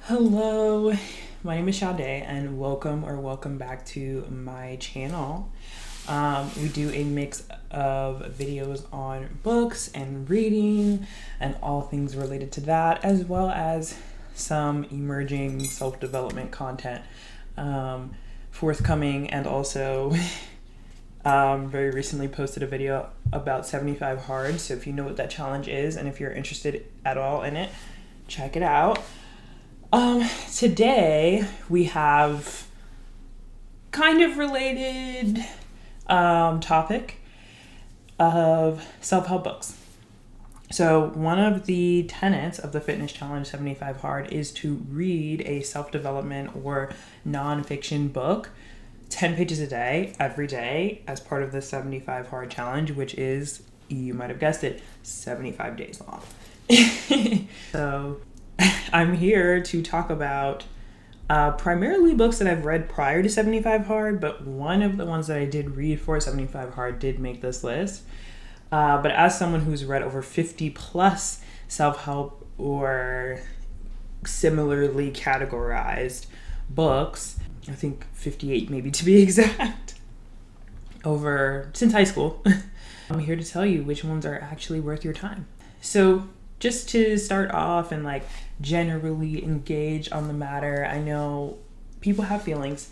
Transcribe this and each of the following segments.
Hello, my name is Sade and welcome back to my channel. We do a mix of videos on books and reading and all things related to that, as well as some emerging self-development content forthcoming, and also very recently posted a video about 75 Hard. So if you know what that challenge is and if you're interested at all in it, check it out. Today we have kind of related topic of self-help books. So one of the tenets of the Fitness Challenge 75 Hard is to read a self-development or nonfiction book 10 pages a day, every day, as part of the 75 Hard Challenge, which is, you might have guessed it, 75 days long. So I'm here to talk about primarily books that I've read prior to 75 Hard, but one of the ones that I did read for 75 Hard did make this list. But as someone who's read over 50 plus self-help or similarly categorized books, I think 58 maybe to be exact, since high school, I'm here to tell you which ones are actually worth your time. So just to start off and generally engage on the matter, I know people have feelings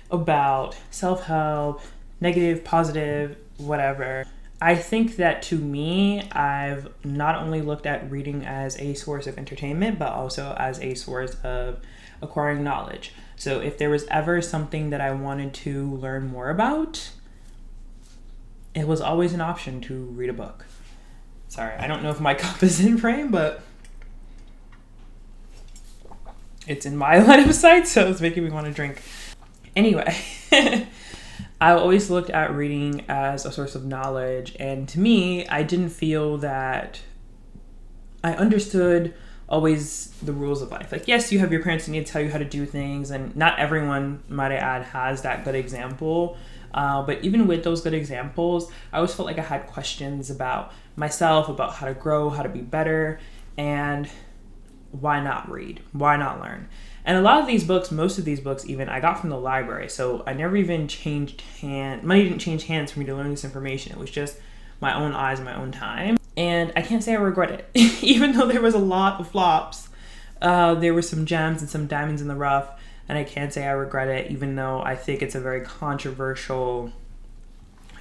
about self-help, negative, positive, whatever. I think that to me, I've not only looked at reading as a source of entertainment, but also as a source of acquiring knowledge. So if there was ever something that I wanted to learn more about, it was always an option to read a book. Sorry, I don't know if my cup is in frame, but it's in my line of sight, so it's making me want to drink. Anyway, I always looked at reading as a source of knowledge, and to me, I didn't feel that I understood always the rules of life. Yes, you have your parents who need to tell you how to do things, and not everyone, might I add, has that good example. But even with those good examples, I always felt like I had questions about myself, about how to grow, how to be better, and why not read? Why not learn? And a lot of these books, most of these books even, I got from the library. So I never even money didn't change hands for me to learn this information. It was just my own eyes, my own time. And I can't say I regret it. Even though there was a lot of flops, there were some gems and some diamonds in the rough. And I can't say I regret it, even though I think it's a very controversial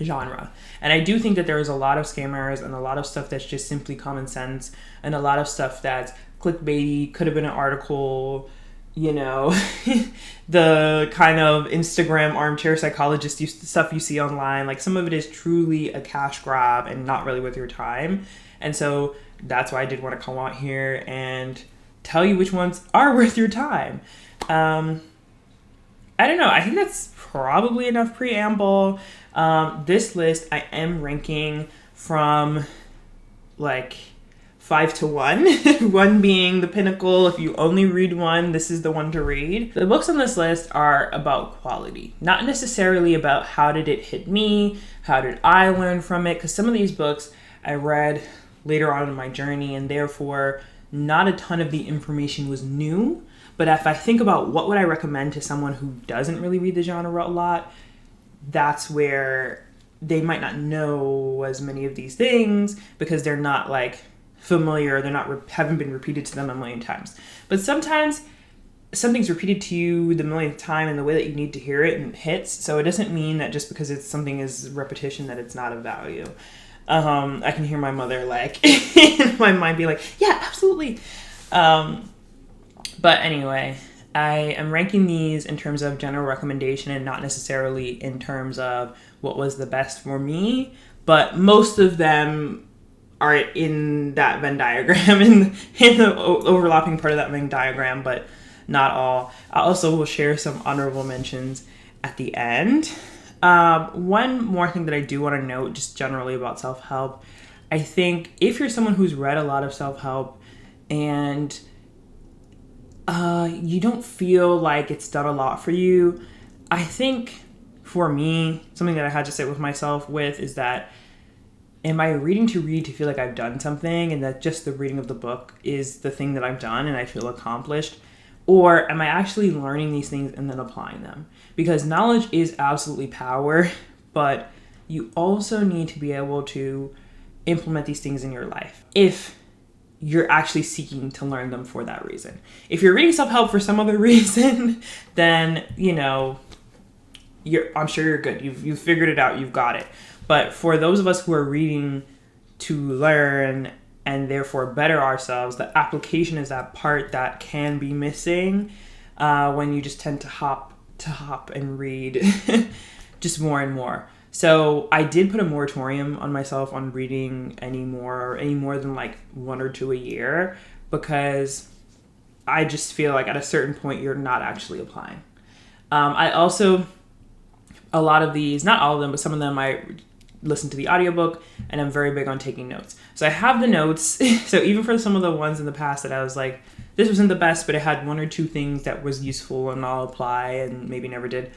genre. And I do think that there is a lot of scammers and a lot of stuff that's just simply common sense, and a lot of stuff that's clickbaity, could have been an article, the kind of Instagram armchair psychologist stuff you see online. Some of it is truly a cash grab and not really worth your time. And so that's why I did want to come out here and tell you which ones are worth your time. I don't know. I think that's probably enough preamble. This list I am ranking from 5 to 1. 1 being the pinnacle. If you only read one, this is the one to read. The books on this list are about quality, not necessarily about how did it hit me, how did I learn from it, because some of these books I read later on in my journey, and therefore not a ton of the information was new. But if I think about what would I recommend to someone who doesn't really read the genre a lot, that's where they might not know as many of these things because they're not familiar, haven't been repeated to them a million times. But sometimes something's repeated to you the millionth time in the way that you need to hear it, and it hits. So it doesn't mean that just because something is repetition that it's not of value. I can hear my mother in my mind be like, yeah, absolutely. But anyway, I am ranking these in terms of general recommendation and not necessarily in terms of what was the best for me. But most of them are in that Venn diagram, in the overlapping part of that Venn diagram, but not all. I also will share some honorable mentions at the end. One more thing that I do want to note just generally about self-help, I think if you're someone who's read a lot of self-help and you don't feel like it's done a lot for you, I think for me, something that I had to sit with myself with is that, am I reading to read to feel like I've done something and that just the reading of the book is the thing that I've done and I feel accomplished? Or am I actually learning these things and then applying them? Because knowledge is absolutely power, but you also need to be able to implement these things in your life if you're actually seeking to learn them for that reason. If you're reading self-help for some other reason, then, I'm sure you're good. You've figured it out. You've got it. But for those of us who are reading to learn and therefore better ourselves, the application is that part that can be missing when you just tend to hop and read just more and more. So I did put a moratorium on myself on reading any more than like 1 or 2 a year, because I just feel like at a certain point you're not actually applying. I also, a lot of these, not all of them, but some of them I listen to the audiobook, and I'm very big on taking notes. So I have the notes. So even for some of the ones in the past that I was like, this wasn't the best, but it had 1 or 2 things that was useful and I'll apply and maybe never did,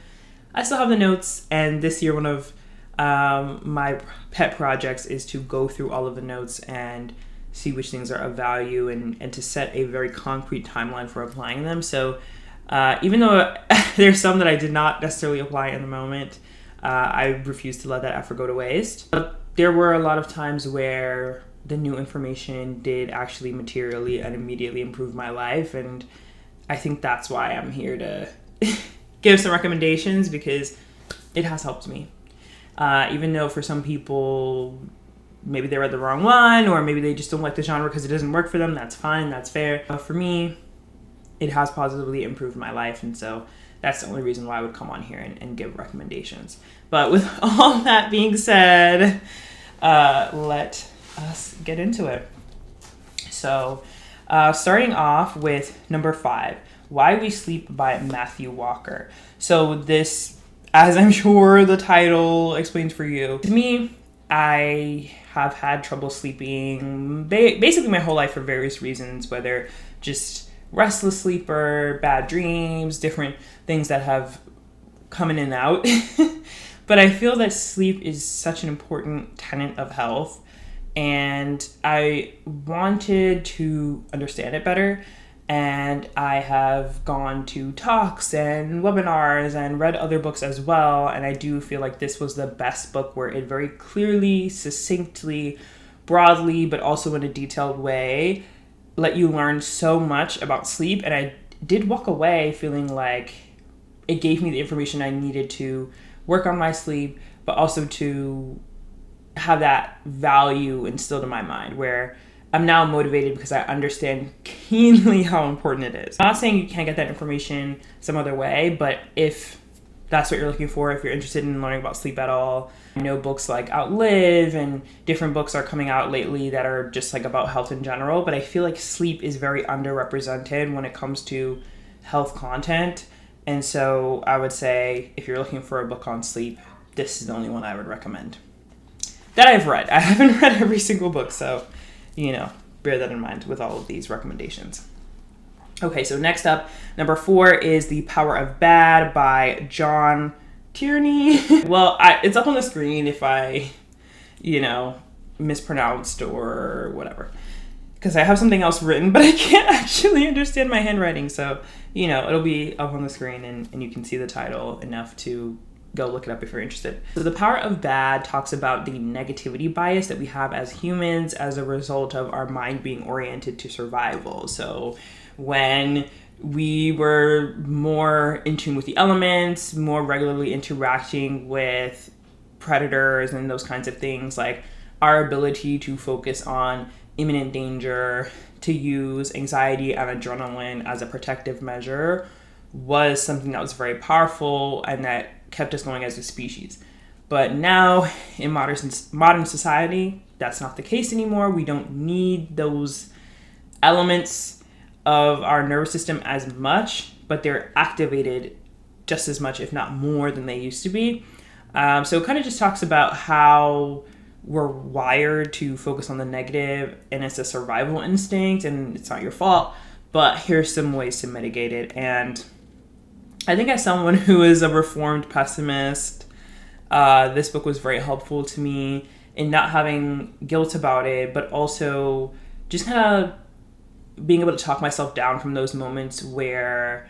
I still have the notes. And this year, one of my pet projects is to go through all of the notes and see which things are of value and to set a very concrete timeline for applying them. So even though there's some that I did not necessarily apply in the moment, I refuse to let that effort go to waste. But there were a lot of times where the new information did actually materially and immediately improve my life. And I think that's why I'm here to give some recommendations, because it has helped me. Even though for some people, maybe they read the wrong one, or maybe they just don't like the genre because it doesn't work for them. That's fine. That's fair. But for me, it has positively improved my life. And so that's the only reason why I would come on here and give recommendations. But with all that being said, let us get into it. So starting off with number 5, Why We Sleep by Matthew Walker. So this, as I'm sure the title explains for you, to me, I have had trouble sleeping basically my whole life for various reasons, whether just restless sleeper, bad dreams, different things that have come in and out. But I feel that sleep is such an important tenet of health, and I wanted to understand it better. And I have gone to talks and webinars and read other books as well. And I do feel like this was the best book where it very clearly, succinctly, broadly, but also in a detailed way, let you learn so much about sleep. And I did walk away feeling like it gave me the information I needed to work on my sleep, but also to have that value instilled in my mind, where I'm now motivated because I understand keenly how important it is. I'm not saying you can't get that information some other way, but if that's what you're looking for, if you're interested in learning about sleep at all, I know books like Outlive and different books are coming out lately that are just like about health in general, but I feel like sleep is very underrepresented when it comes to health content. And so I would say if you're looking for a book on sleep, this is the only one I would recommend that I've read. I haven't read every single book, so bear that in mind with all of these recommendations. Okay, so next up, number 4 is The Power of Bad by John Tierney. Well, it's up on the screen if I, mispronounced or whatever, because I have something else written, but I can't actually understand my handwriting. So, it'll be up on the screen and you can see the title enough to go look it up if you're interested. So The Power of Bad talks about the negativity bias that we have as humans as a result of our mind being oriented to survival. So when we were more in tune with the elements, more regularly interacting with predators and those kinds of things, like our ability to focus on imminent danger, to use anxiety and adrenaline as a protective measure was something that was very powerful and that kept us going as a species. But now in modern society, that's not the case anymore. We don't need those elements of our nervous system as much, but they're activated just as much, if not more, than they used to be. So it kind of just talks about how we're wired to focus on the negative, and it's a survival instinct, and it's not your fault, but here's some ways to mitigate it. And I think as someone who is a reformed pessimist, this book was very helpful to me in not having guilt about it, but also just kind of being able to talk myself down from those moments where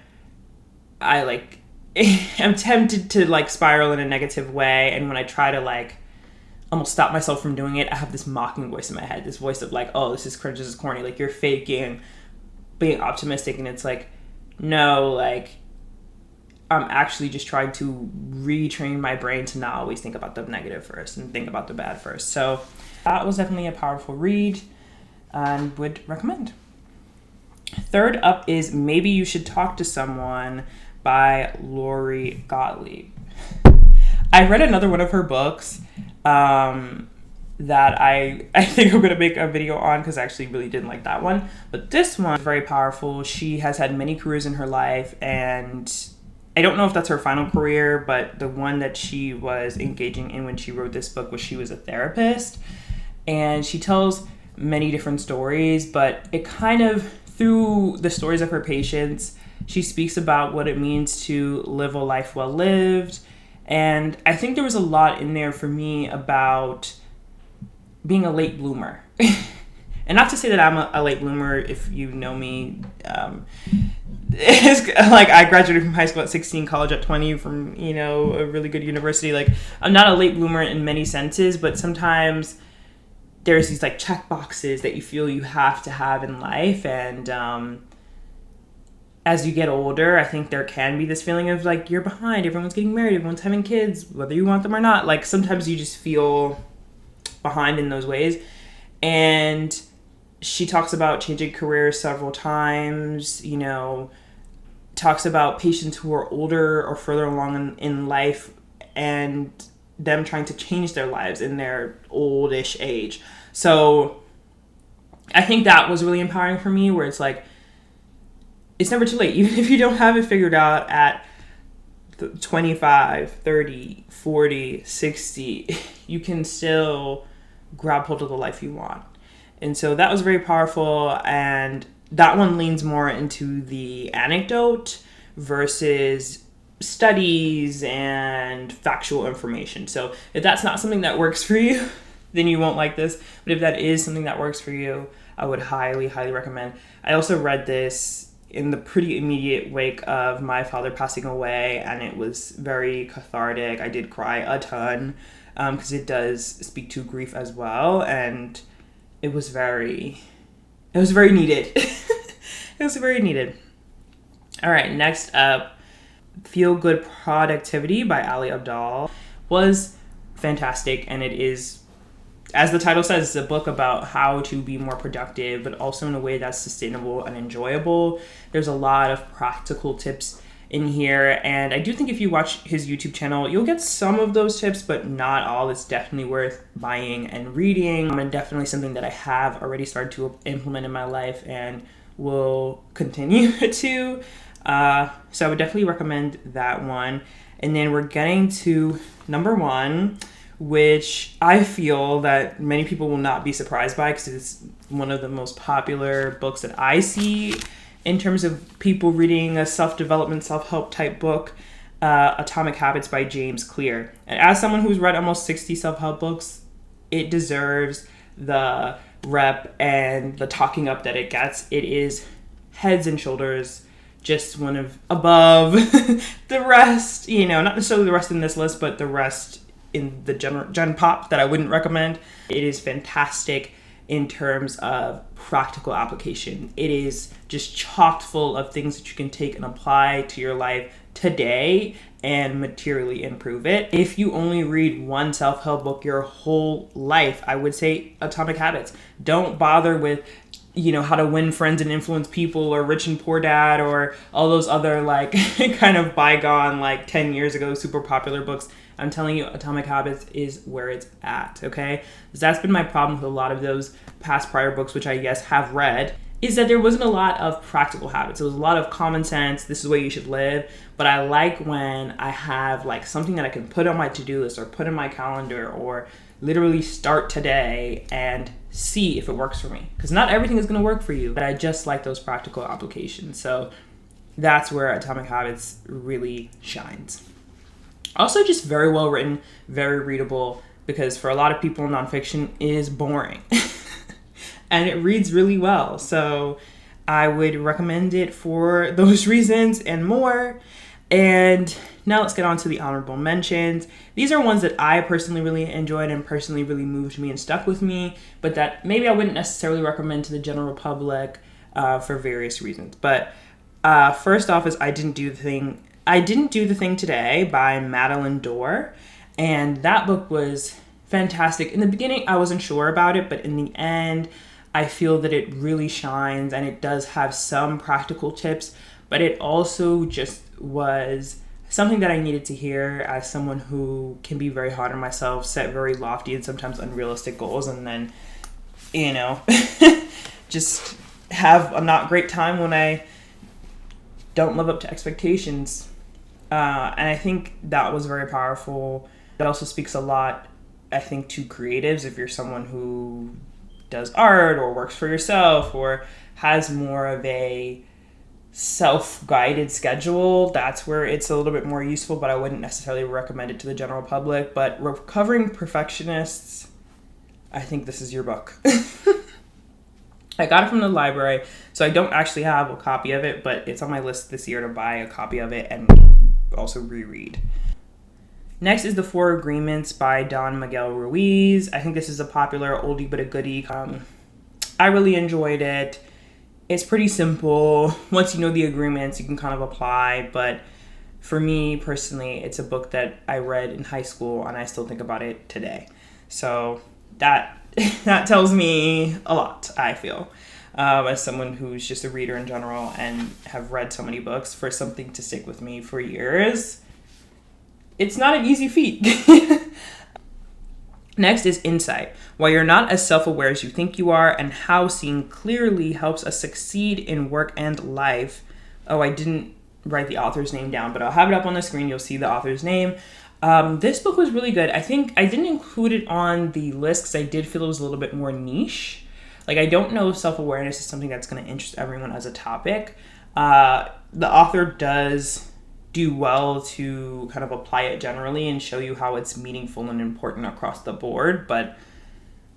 I like am tempted to like spiral in a negative way, and when I try to like almost stop myself from doing it, I have this mocking voice in my head, this voice of like, oh, this is cringe, this is corny, like you're faking being optimistic. And it's like, no, like I'm actually just trying to retrain my brain to not always think about the negative first and think about the bad first. So that was definitely a powerful read and would recommend. Third up is Maybe You Should Talk to Someone by Lori Gottlieb. I read another one of her books that I think I'm going to make a video on because I actually really didn't like that one. But this one is very powerful. She has had many careers in her life, and I don't know if that's her final career, but the one that she was engaging in when she wrote this book was she was a therapist. And she tells many different stories, but it kind of, through the stories of her patients, she speaks about what it means to live a life well lived. And I think there was a lot in there for me about being a late bloomer. And not to say that I'm a late bloomer, if you know me. It's like I graduated from high school at 16, college at 20 from, you know, a really good university. Like I'm not a late bloomer in many senses, but sometimes there's these like check boxes that you feel you have to have in life. And as you get older, I think there can be this feeling of like you're behind. Everyone's getting married. Everyone's having kids, whether you want them or not. Like sometimes you just feel behind in those ways. And she talks about changing careers several times, you know, talks about patients who are older or further along in life and them trying to change their lives in their oldish age. So I think that was really empowering for me, where it's like, it's never too late. Even if you don't have it figured out at 25, 30, 40, 60, you can still grab hold of the life you want. And so that was very powerful. And that one leans more into the anecdote versus studies and factual information. So if that's not something that works for you, then you won't like this. But if that is something that works for you, I would highly, highly recommend. I also read this in the pretty immediate wake of my father passing away, and it was very cathartic. I did cry a ton because it does speak to grief as well, and it was very needed. It was very needed. All right, next up, Feel Good Productivity by Ali Abdaal was fantastic, and it is, as the title says, it's a book about how to be more productive, but also in a way that's sustainable and enjoyable. There's a lot of practical tips in here, and I do think if you watch his YouTube channel, you'll get some of those tips, but not all. It's definitely worth buying and reading, and definitely something that I have already started to implement in my life and will continue to. So I would definitely recommend that one. And then we're getting to number one, which I feel that many people will not be surprised by because it's one of the most popular books that I see in terms of people reading a self-development, self-help type book, Atomic Habits by James Clear. And as someone who's read almost 60 self-help books, it deserves the rep and the talking up that it gets. It is heads and shoulders just one of above the rest, you know, not necessarily the rest in this list, but the rest in the gen pop that I wouldn't recommend. It is fantastic in terms of practical application. It is just chock full of things that you can take and apply to your life today and materially improve it. If you only read one self-help book your whole life, I would say Atomic Habits. Don't bother with, you know, How to Win Friends and Influence People or Rich and Poor Dad or all those other like kind of bygone like 10 years ago super popular books. I'm telling you, Atomic Habits is where it's at, okay? Because that's been my problem with a lot of those past prior books, which I, yes, have read, is that there wasn't a lot of practical habits. It was a lot of common sense, this is the way you should live. But I like when I have like something that I can put on my to-do list or put in my calendar or literally start today and see if it works for me. Because not everything is going to work for you, but I just like those practical applications. So that's where Atomic Habits really shines. Also just very well written, very readable, because for a lot of people, nonfiction is boring. And it reads really well. So I would recommend it for those reasons and more. And now let's get on to the honorable mentions. These are ones that I personally really enjoyed and personally really moved me and stuck with me, but that maybe I wouldn't necessarily recommend to the general public for various reasons. But first off is I Didn't Do the Thing Today by Madeline Dorr. And that book was fantastic. In the beginning, I wasn't sure about it, but in the end, I feel that it really shines, and it does have some practical tips, but it also just was something that I needed to hear as someone who can be very hard on myself, set very lofty and sometimes unrealistic goals, and then, just have a not great time when I don't live up to expectations. And I think that was very powerful. It also speaks a lot, I think, to creatives. If you're someone who does art or works for yourself or has more of a self-guided schedule, that's where it's a little bit more useful, but I wouldn't necessarily recommend it to the general public. But recovering perfectionists, I think this is your book. I got it from the library, so I don't actually have a copy of it, but it's on my list this year to buy a copy of it and also reread. Next is The Four Agreements by Don Miguel Ruiz. I think this is a popular oldie but a goodie. I really enjoyed it. It's pretty simple. Once you know the agreements, you can kind of apply, but for me personally, it's a book that I read in high school and I still think about it today. So that tells me a lot, I feel, as someone who's just a reader in general and have read so many books. For something to stick with me for years, it's not an easy feat. Next is Insight, Why You're Not as Self-Aware as You Think You Are, and How Seeing Clearly Helps Us Succeed in Work and Life. Oh, I didn't write the author's name down, but I'll have it up on the screen. You'll see the author's name. This book was really good. I think I didn't include it on the list because I did feel it was a little bit more niche. Like, I don't know if self-awareness is something that's going to interest everyone as a topic. The author does do well to kind of apply it generally and show you how it's meaningful and important across the board. But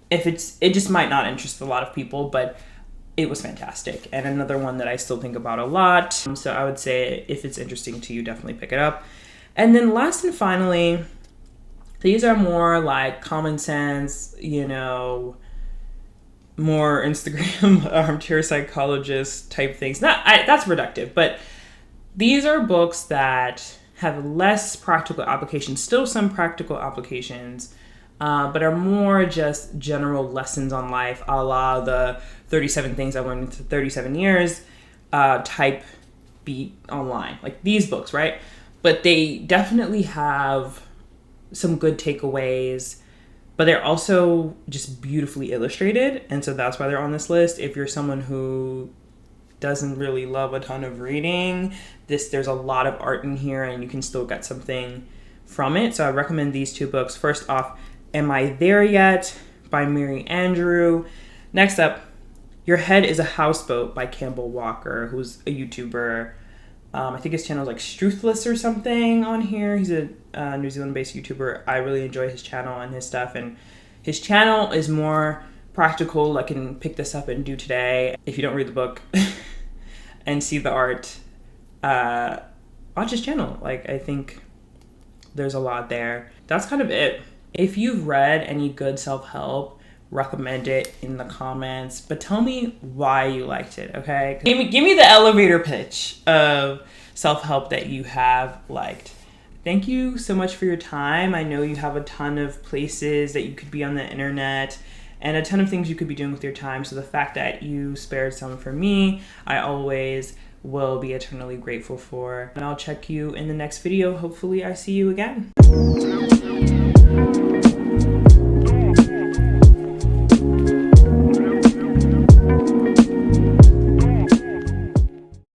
it just might not interest a lot of people, but it was fantastic. And another one that I still think about a lot. So I would say if it's interesting to you, definitely pick it up. And then last and finally, these are more like common sense, more Instagram armchair psychologist type things. That's reductive, but these are books that have less practical applications, still some practical applications, but are more just general lessons on life, a la the 37 Things I Learned in 37 Years type beat online. Like these books, right? But they definitely have some good takeaways, but they're also just beautifully illustrated. And so that's why they're on this list. If you're someone who doesn't really love a ton of reading, there's a lot of art in here and you can still get something from it. So I recommend these two books. First off, Am I There Yet by Mary Andrew. Next up, Your Head is a Houseboat by Campbell Walker, who's a YouTuber. I think his channel is like Struthless or something on here. He's a New Zealand-based YouTuber. I really enjoy his channel and his stuff. And his channel is more practical. I can pick this up and do today. If you don't read the book and see the art, watch his channel. Like, I think there's a lot there. That's kind of it. If you've read any good self-help, recommend it in the comments, but tell me why you liked it, okay? Give me the elevator pitch of self-help that you have liked. Thank you so much for your time. I know you have a ton of places that you could be on the internet and a ton of things you could be doing with your time. So the fact that you spared some for me, I always will be eternally grateful for. And I'll check you in the next video. Hopefully I see you again.